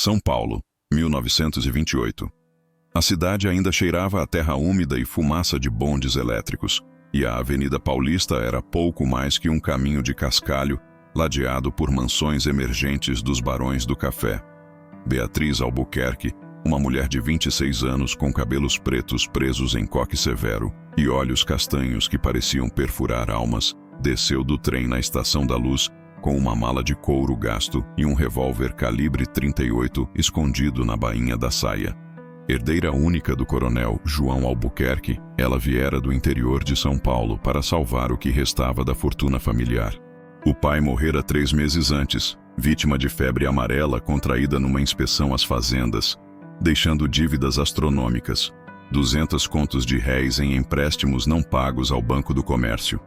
São Paulo, 1928. A cidade ainda cheirava a terra úmida e fumaça de bondes elétricos, e a Avenida Paulista era pouco mais que um caminho de cascalho, ladeado por mansões emergentes dos barões do café. Beatriz Albuquerque, uma mulher de 26 anos com cabelos pretos presos em coque severo e olhos castanhos que pareciam perfurar almas, desceu do trem na Estação da Luz com uma mala de couro gasto e um revólver calibre 38 escondido na bainha da saia. Herdeira única do coronel João Albuquerque, ela viera do interior de São Paulo para salvar o que restava da fortuna familiar. O pai morrera 3 meses antes, vítima de febre amarela contraída numa inspeção às fazendas, deixando dívidas astronômicas, 200 contos de réis em empréstimos não pagos ao Banco do Comércio.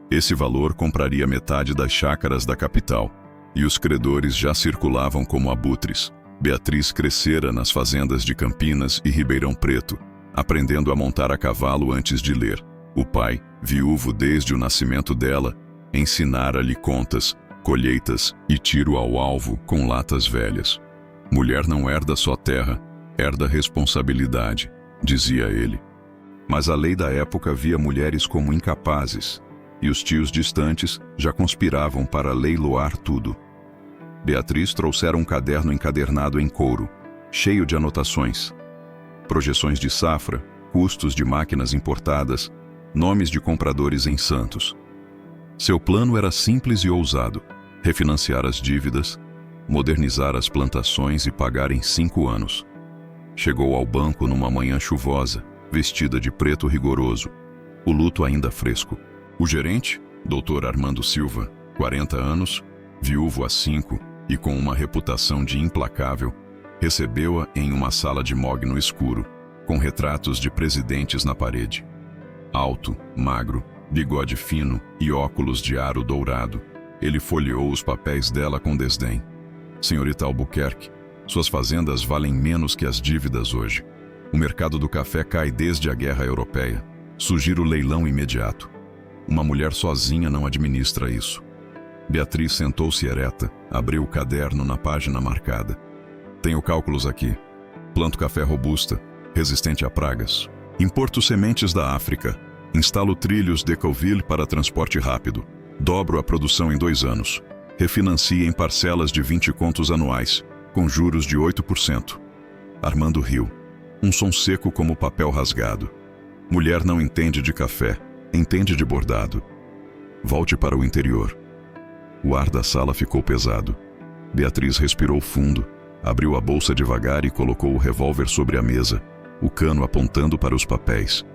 Esse valor compraria metade das chácaras da capital, e os credores já circulavam como abutres. Beatriz crescera nas fazendas de Campinas e Ribeirão Preto, aprendendo a montar a cavalo antes de ler. O pai, viúvo desde o nascimento dela, ensinara-lhe contas, colheitas e tiro ao alvo com latas velhas. Mulher não herda só terra, herda responsabilidade, dizia ele. Mas a lei da época via mulheres como incapazes, e os tios distantes já conspiravam para leiloar tudo. Beatriz trouxera um caderno encadernado em couro, cheio de anotações. Projeções de safra, custos de máquinas importadas, nomes de compradores em Santos. Seu plano era simples e ousado: refinanciar as dívidas, modernizar as plantações e pagar em 5 anos. Chegou ao banco numa manhã chuvosa, vestida de preto rigoroso, o luto ainda fresco. O gerente, Dr. Armando Silva, 40 anos, viúvo há 5 e com uma reputação de implacável, recebeu-a em uma sala de mogno escuro, com retratos de presidentes na parede. Alto, magro, bigode fino e óculos de aro dourado, ele folheou os papéis dela com desdém. Senhorita Albuquerque, suas fazendas valem menos que as dívidas hoje. O mercado do café cai desde a Guerra Europeia. Sugiro leilão imediato. Uma mulher sozinha não administra isso. Beatriz sentou-se ereta, abriu o caderno na página marcada. Tenho cálculos aqui. Planto café robusta, resistente a pragas. Importo sementes da África. Instalo trilhos Decauville para transporte rápido. Dobro a produção em 2 anos. Refinancie em parcelas de 20 contos anuais, com juros de 8%. Armando riu. Um som seco como papel rasgado. Mulher não entende de café, entende de bordado. Volte para o interior. O ar da sala ficou pesado. Beatriz respirou fundo, abriu a bolsa devagar e colocou o revólver sobre a mesa, o cano apontando para os papéis.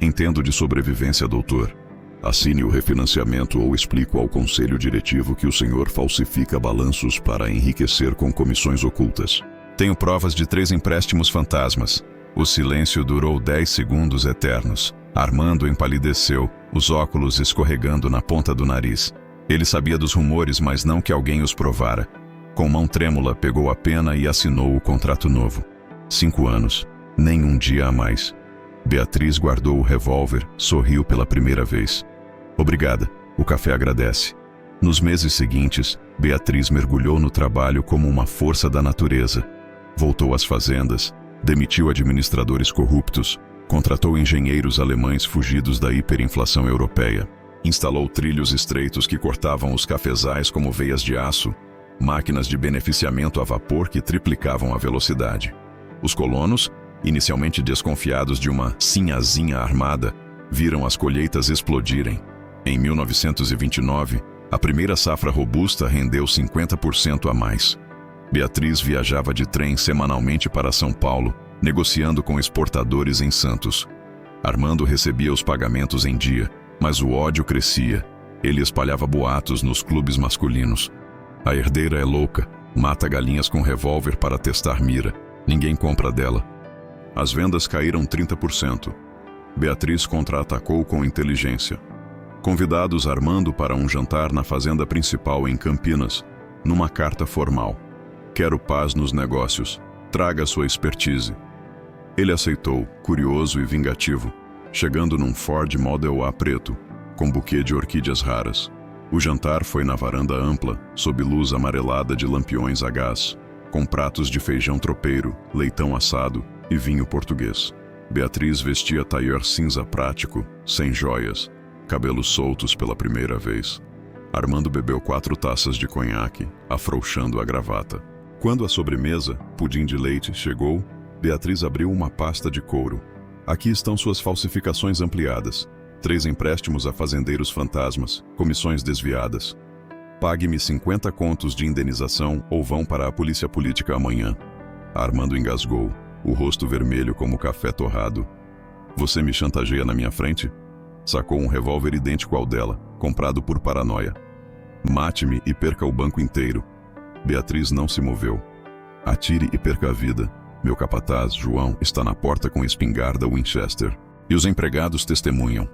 Entendo de sobrevivência, doutor. Assine o refinanciamento ou explico ao conselho diretivo que o senhor falsifica balanços para enriquecer com comissões ocultas. Tenho provas de 3 empréstimos fantasmas. O silêncio durou 10 segundos eternos. Armando empalideceu, os óculos escorregando na ponta do nariz. Ele sabia dos rumores, mas não que alguém os provara. Com mão trêmula, pegou a pena e assinou o contrato novo. 5 anos, nem um dia a mais. Beatriz guardou o revólver, sorriu pela primeira vez. Obrigada, o café agradece. Nos meses seguintes, Beatriz mergulhou no trabalho como uma força da natureza. Voltou às fazendas, demitiu administradores corruptos, contratou engenheiros alemães fugidos da hiperinflação europeia, instalou trilhos estreitos que cortavam os cafezais como veias de aço, máquinas de beneficiamento a vapor que triplicavam a velocidade. Os colonos, inicialmente desconfiados de uma sinhazinha armada, viram as colheitas explodirem. Em 1929, a primeira safra robusta rendeu 50% a mais. Beatriz viajava de trem semanalmente para São Paulo, negociando com exportadores em Santos. Armando recebia os pagamentos em dia, mas o ódio crescia. Ele espalhava boatos nos clubes masculinos. A herdeira é louca, mata galinhas com revólver para testar mira. Ninguém compra dela. As vendas caíram 30%. Beatriz contra-atacou com inteligência. Convidados Armando para um jantar na fazenda principal em Campinas, numa carta formal. Quero paz nos negócios. Traga sua expertise. Ele aceitou, curioso e vingativo, chegando num Ford Model A preto, com buquê de orquídeas raras. O jantar foi na varanda ampla, sob luz amarelada de lampiões a gás. com pratos de feijão tropeiro, leitão assado e vinho português. Beatriz vestia tailleur cinza prático, sem joias, cabelos soltos pela primeira vez. Armando bebeu 4 taças de conhaque, afrouxando a gravata. Quando a sobremesa, pudim de leite, chegou, Beatriz abriu uma pasta de couro. Aqui estão suas falsificações ampliadas. 3 empréstimos a fazendeiros fantasmas, comissões desviadas. Pague-me 50 contos de indenização ou vão para a polícia política amanhã. Armando engasgou, o rosto vermelho como café torrado. Você me chantageia na minha frente? Sacou um revólver idêntico ao dela, comprado por paranoia. Mate-me e perca o banco inteiro. Beatriz não se moveu. Atire e perca a vida. Meu capataz, João, está na porta com espingarda Winchester. E os empregados testemunham.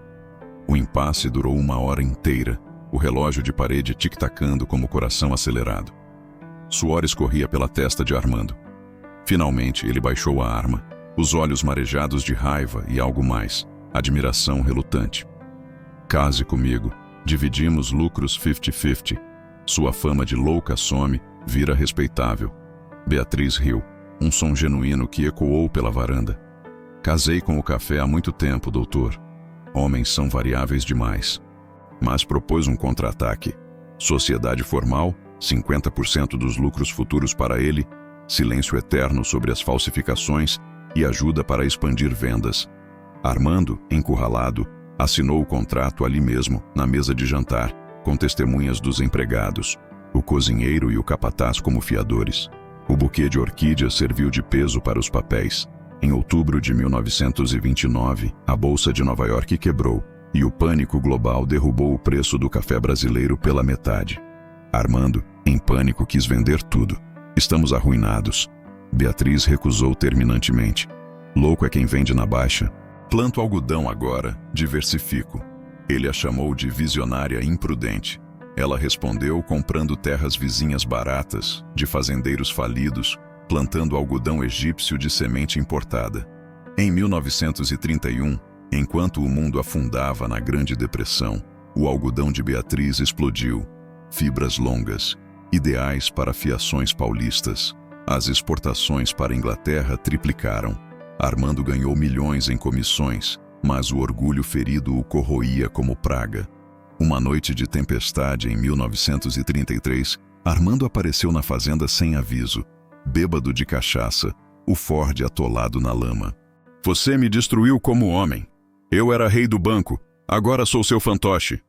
O impasse durou 1 hora inteira, o relógio de parede tic-tacando como o coração acelerado. Suor escorria pela testa de Armando. Finalmente ele baixou a arma, os olhos marejados de raiva e algo mais, admiração relutante. Case comigo, dividimos lucros 50-50. Sua fama de louca some, vira respeitável. Beatriz riu, um som genuíno que ecoou pela varanda. Casei com o café há muito tempo, doutor. Homens são variáveis demais. Mas propôs um contra-ataque. Sociedade formal, 50% dos lucros futuros para ele, silêncio eterno sobre as falsificações e ajuda para expandir vendas. Armando, encurralado, assinou o contrato ali mesmo, na mesa de jantar, com testemunhas dos empregados, o cozinheiro e o capataz como fiadores. O buquê de orquídeas serviu de peso para os papéis. Em outubro de 1929, a Bolsa de Nova York quebrou e o pânico global derrubou o preço do café brasileiro pela metade. Armando, em pânico, quis vender tudo. Estamos arruinados. Beatriz recusou terminantemente. Louco é quem vende na baixa. Planto algodão agora, diversifico. Ele a chamou de visionária imprudente. Ela respondeu comprando terras vizinhas baratas, de fazendeiros falidos, plantando algodão egípcio de semente importada. Em 1931, enquanto o mundo afundava na Grande Depressão, o algodão de Beatriz explodiu. Fibras longas, ideais para fiações paulistas. As exportações para a Inglaterra triplicaram. Armando ganhou milhões em comissões, mas o orgulho ferido o corroía como praga. Uma noite de tempestade em 1933, Armando apareceu na fazenda sem aviso, bêbado de cachaça, o Ford atolado na lama. Você me destruiu como homem. Eu era rei do banco, agora sou seu fantoche.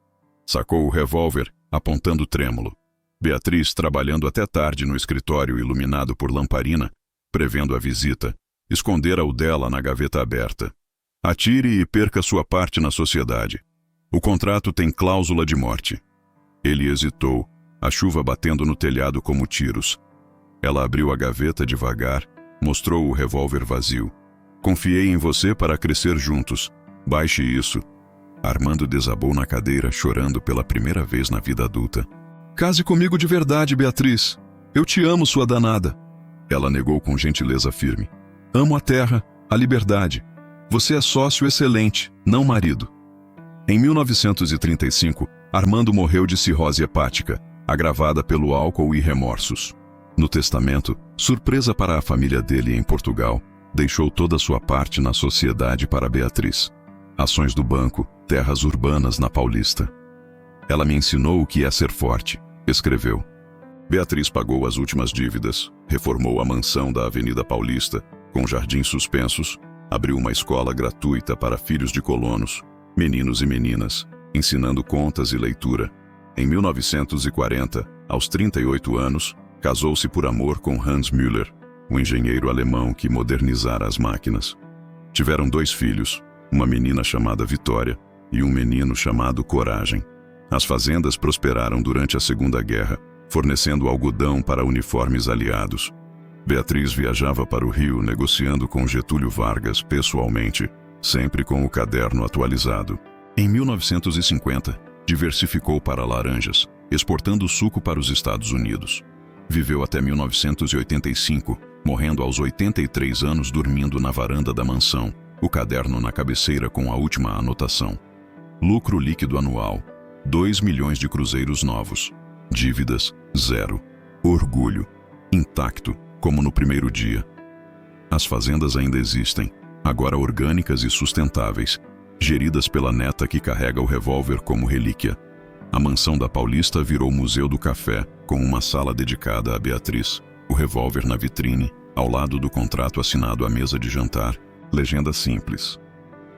Sacou o revólver, apontando trêmulo. Beatriz, trabalhando até tarde no escritório iluminado por lamparina, prevendo a visita, escondera o dela na gaveta aberta. Atire e perca sua parte na sociedade. O contrato tem cláusula de morte. Ele hesitou, a chuva batendo no telhado como tiros. Ela abriu a gaveta devagar, mostrou o revólver vazio. Confiei em você para crescer juntos. Baixe isso. Armando desabou na cadeira, chorando pela primeira vez na vida adulta. Case comigo de verdade, Beatriz. Eu te amo, sua danada. Ela negou com gentileza firme. Amo a terra, a liberdade. Você é sócio excelente, não marido. Em 1935, Armando morreu de cirrose hepática, agravada pelo álcool e remorsos. No testamento, surpresa para a família dele em Portugal, deixou toda a sua parte na sociedade para Beatriz. Ações do banco, terras urbanas na Paulista. Ela me ensinou o que é ser forte, escreveu. Beatriz pagou as últimas dívidas, reformou a mansão da Avenida Paulista, com jardins suspensos, abriu uma escola gratuita para filhos de colonos, meninos e meninas, ensinando contas e leitura. Em 1940, aos 38 anos, casou-se por amor com Hans Müller, um engenheiro alemão que modernizara as máquinas. Tiveram 2 filhos, uma menina chamada Vitória e um menino chamado Coragem. As fazendas prosperaram durante a Segunda Guerra, fornecendo algodão para uniformes aliados. Beatriz viajava para o Rio negociando com Getúlio Vargas pessoalmente, sempre com o caderno atualizado. Em 1950, diversificou para laranjas, exportando suco para os Estados Unidos. Viveu até 1985, morrendo aos 83 anos dormindo na varanda da mansão, o caderno na cabeceira com a última anotação. Lucro líquido anual, 2 milhões de cruzeiros novos. Dívidas, 0. Orgulho, intacto. como no primeiro dia. As fazendas ainda existem, agora orgânicas e sustentáveis, geridas pela neta que carrega o revólver como relíquia. A mansão da Paulista virou Museu do Café, com uma sala dedicada a Beatriz, o revólver na vitrine, ao lado do contrato assinado à mesa de jantar, legenda simples: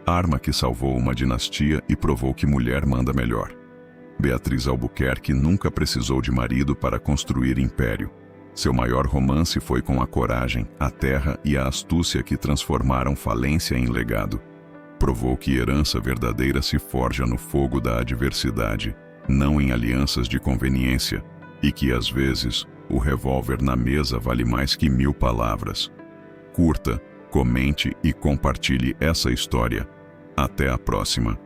arma que salvou uma dinastia e provou que mulher manda melhor. Beatriz Albuquerque nunca precisou de marido para construir império. Seu maior romance foi com a coragem, a terra e a astúcia que transformaram falência em legado. Provou que herança verdadeira se forja no fogo da adversidade, não em alianças de conveniência, e que às vezes o revólver na mesa vale mais que 1000 palavras. Curta, comente e compartilhe essa história. Até a próxima.